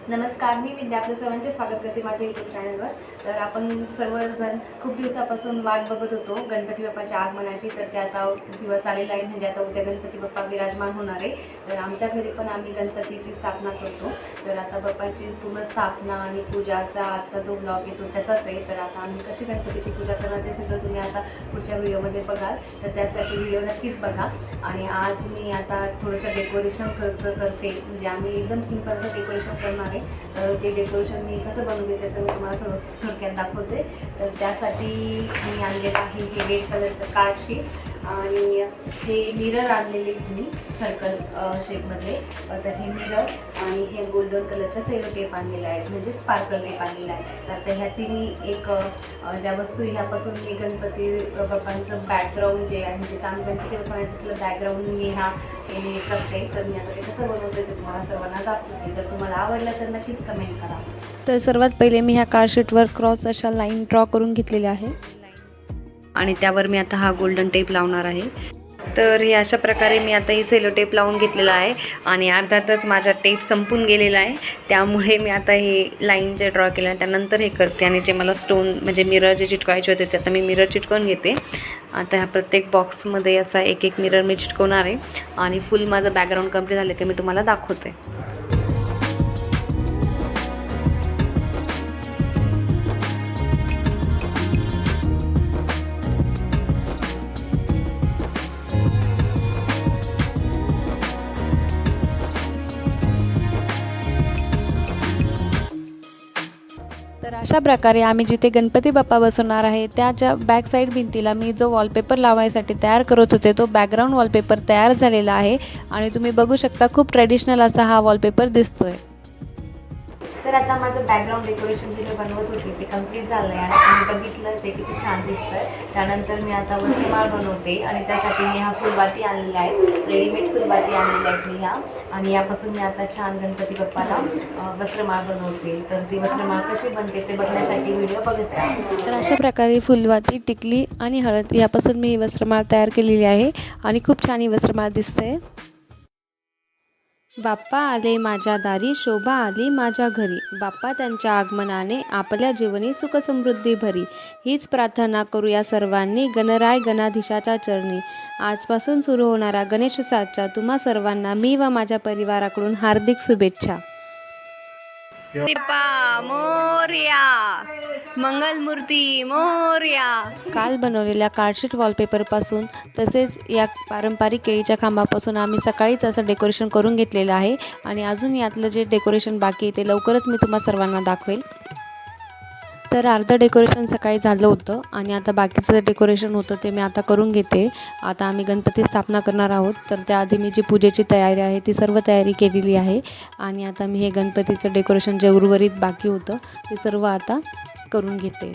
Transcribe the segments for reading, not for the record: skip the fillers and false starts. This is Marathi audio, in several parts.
नमस्कार, मी विद्या आपलं सर्वांचे स्वागत करते माझ्या यूट्यूब चॅनलवर. तर आपण सर्वजण खूप दिवसापासून वाट बघत होतो गणपती बाप्पाच्या आगमनाची. तर ते आता दिवस आलेला आहे, म्हणजे आता उद्या गणपती बाप्पा विराजमान होणार आहे. तर आमच्या घरी पण आम्ही गणपतीची स्थापना करतो. तर आता बाप्पाची पूर्ण स्थापना आणि पूजाचा आजचा जो ब्लॉग येतो त्याचाच आहे. तर आता आम्ही कशी गणपतीची पूजा करणार ते सगळं तुम्ही आता पुढच्या व्हिडिओमध्ये बघाल. तर त्यासाठी व्हिडिओ नक्कीच बघा. आणि आज मी आता थोडंसं डेकोरेशन करते, म्हणजे आम्ही एकदम सिंपलचं डेकोरेशन करणार आहे. तर ते डेकोरेशन मी कसं बनवते त्याचं मी तुम्हाला थोडक्यात दाखवते. तर त्यासाठी मी आणलेलं आहे हे रेड कलरचं कार्डशीट आणि हे मिरर आणलेले मी सर्कल शेपमध्ये. तर हे मिरर आणि हे गोल्डन कलरच्या सेलो टेप आणलेलं आहे, म्हणजे स्पार्कल टेप आणलेला आहे. तर ह्या तिन्ही एक ज्या वस्तू ह्यापासून मी गणपती बाप्पांचं बॅकग्राऊंड जे आहे, म्हणजे आम्ही गणपती बसवण्याचं बॅकग्राऊंड मी हे करते. तर मी आता ते कसं बनवते ते तुम्हाला सर्वांना दाखवते. जर तुम्हाला आवडलं तर नक्कीच कमेंट करा. तर सर्वात पहिले मी ह्या कार्डशीटवर क्रॉस अशा लाईन ड्रॉ करून घेतलेल्या आहे आणि त्यावर मी आता हा गोल्डन टेप लावणार आहे. तर हे अशा प्रकारे मी आता ही सेलो टेप लावून घेतलेला आहे आणि अर्ध्यातच माझा टेप संपून गेलेला आहे. त्यामुळे मी आता हे लाईन जे ड्रॉ केलं त्यानंतर हे करते. आणि जे मला स्टोन म्हणजे मिरर जे चिटकवायचे होते ते आता मी मिरर चिटकवून घेते. आता ह्या प्रत्येक बॉक्समध्ये असा एक एक मिरर मी चिटकवणार आहे आणि फुल माझं बॅकग्राऊंड कंप्लीट झालं की मी तुम्हाला दाखवते. तर अशा प्रकारे आम्ही जिथे गणपती बाप्पा बसवणार आहे त्याच्या बॅक साईड भिंतीला मी जो वॉलपेपर लावायसाठी तयार करत होते तो बॅकग्राऊंड वॉलपेपर तयार झालेला आहे आणि तुम्ही बघू शकता खूप ट्रेडिशनल असा हा वॉलपेपर दिसतोय. तर आता माझं बॅकग्राऊंड डेकोरेशन जे मी बनवत होते ते कंप्लीट झालं आहे आणि तुम्ही बघितलं ते किती छान दिसतं. त्यानंतर मी आता वस्त्रमाळ बनवते आणि त्यासाठी मी हा फुलबाती आणलेला आहे, रेडीमेड फुलबाती आणलेल्या आहेत मी ह्या. आणि यापासून मी आता छान गणपती बाप्पाला वस्त्रमाळ बनवते. तर ती वस्त्रमाळ कशी बनते ते बघण्यासाठी व्हिडिओ बघत राहा. तर अशा प्रकारे फुलवाती, टिकली आणि हळद यापासून मी ही वस्त्रमाळ तयार केलेली आहे आणि खूप छान ही वस्त्रमाळ दिसते. बाप्पा आले माझ्या दारी, शोभा आली माझ्या घरी, बाप्पा त्यांच्या आगमनाने आपल्या जीवनी सुखसमृद्धी भरी. हीच प्रार्थना करूया सर्वांनी गणराय गणाधीशाच्या चरणी. आजपासून सुरू होणारा गणेशोत्सवाच्या तुम्हा सर्वांना मी व माझ्या परिवाराकडून हार्दिक शुभेच्छा. मोरया, मंगलमूर्ती मोरया. काल बनवलेल्या कार्डशीट वॉलपेपरपासून तसेच या पारंपरिक केळीच्या खांबापासून आम्ही सकाळीच असं डेकोरेशन करून घेतलेलं आहे आणि अजून यातलं जे डेकोरेशन बाकी आहे ते लवकरच मी तुम्हा सर्वांना दाखवेल. तर अर्धं डेकोरेशन सकाळी झालं होतं आणि आता बाकीचं डेकोरेशन होतं ते मी आता करून घेते. आता आम्ही गणपती स्थापना करणार आहोत. तर त्याआधी मी जी पूजेची तयारी आहे ती सर्व तयारी केलेली आहे आणि आता मी हे गणपतीचं डेकोरेशन जे उर्वरित बाकी होतं ते सर्व आता करून घेते.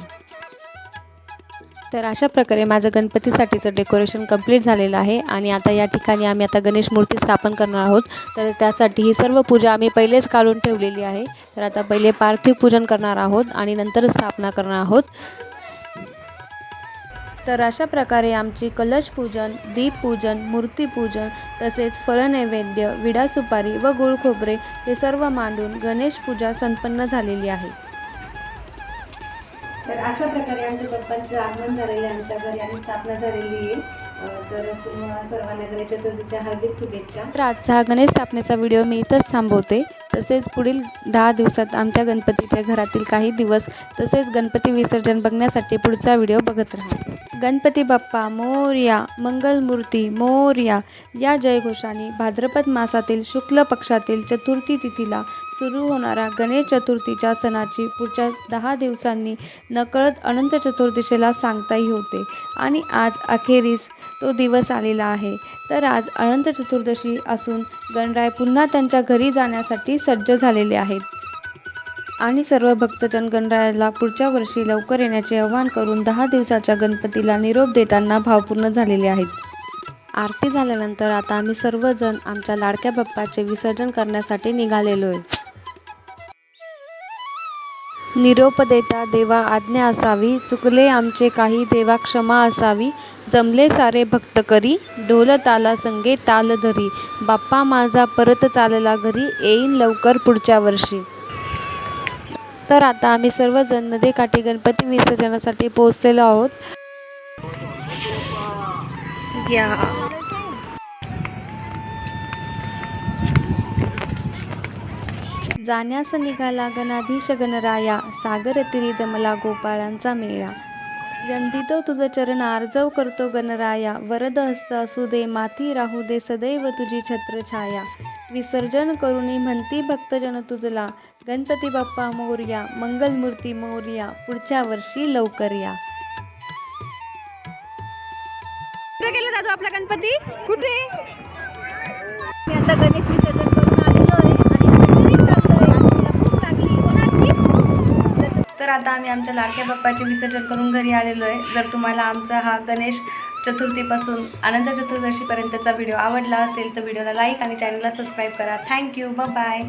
तर अशा प्रकारे माझं गणपतीसाठीचं डेकोरेशन कंप्लीट झालेलं आहे आणि आता या ठिकाणी आम्ही आता गणेश मूर्ती स्थापन करणार आहोत. तर त्यासाठी ही सर्व पूजा आम्ही पहिलेच काढून ठेवलेली आहे. तर आता पहिले पार्थिव पूजन करणार आहोत आणि नंतर स्थापना करणार आहोत. तर अशा प्रकारे आमची कलश पूजन, दीपपूजन, मूर्तीपूजन तसेच फळनैवेद्य, विडा सुपारी व गुळ खोबरे हे सर्व मांडून गणेश पूजा संपन्न झालेली आहे. तर अशा प्रकारे आमच्या बाप्पांचं आगमन झालेलं आहे, आमच्या घरी आणि स्थापना झालेली आहे. तर तुम्हाला सर्वांना गणेश चतुर्थीच्या हार्दिक शुभेच्छा. तर आजचा हा गणेश स्थापनेचा व्हिडिओ मी इथंच थांबवते. तसेच पुढील 10 दिवसात आमच्या गणपतीच्या घरातील काही दिवस तसेच गणपती विसर्जन बघण्यासाठी पुढचा व्हिडिओ बघत राहा. गणपती बाप्पा मोरया, मंगलमूर्ती मोरया या जयघोषाने भाद्रपद मासातील शुक्ल पक्षातील चतुर्थी तिथीला सुरू होणारा गणेश चतुर्थीच्या सणाची पुढच्या 10 दिवसांनी नकळत अनंत चतुर्दशीला सांगताही होते आणि आज अखेरीस तो दिवस आलेला आहे. तर आज अनंत चतुर्दशी असून गणराय पुन्हा त्यांच्या घरी जाण्यासाठी सज्ज झालेले आहेत आणि सर्व भक्तजन गणरायाला पुढच्या वर्षी लवकर येण्याचे आवाहन करून 10 दिवसाच्या गणपतीला निरोप देताना भावपूर्ण झालेले आहेत. आरती झाल्यानंतर आता आम्ही सर्वजण आमच्या लाडक्या बाप्पाचे विसर्जन करण्यासाठी निघालेलो आहे. निरोप देता देवा आज्ञा असावी, चुकले आमचे काही देवा क्षमा असावी, जमले सारे भक्त करी, ढोल ताला संगे ताल धरी, बाप्पा माझा परत चालला घरी, येईन लवकर पुढच्या वर्षी. तर आता आम्ही सर्वजण नदीकाठी गणपती विसर्जनासाठी पोहोचलेलो आहोत. जाण्यास निघाला गणाधीश गणराया, सागर तीरी जमला गोपाळांचा मेळा. वंदितो तुझ चरण आर्जव करतो गणराया, वरद हस्त असू दे माथी राहू दे सदैव तुझी छत्रछाया. विसर्जन करुणी म्हणती भक्तजन तुझला, गणपती बाप्पा मोरया, मंगलमूर्ती मोरया, पुढच्या वर्षी लवकर या. कुठे गेला दादू आपला गणपती? कुठे? मी आता गणेश विसर्जन करून आलेलो आहे आणि आता भूक लागली. कोणाची? तर आता आम्ही आमच्या लाडक्या बाप्पाचे विसर्जन करून घरी आलेलो आहे. जर तुम्हाला आमचा हा गणेश चतुर्थीपासून अनंत चतुर्दशीपर्यंतचा व्हिडिओ आवडला असेल तर व्हिडिओला लाईक आणि चॅनलला सबस्क्राईब करा. थँक्यू. बाय.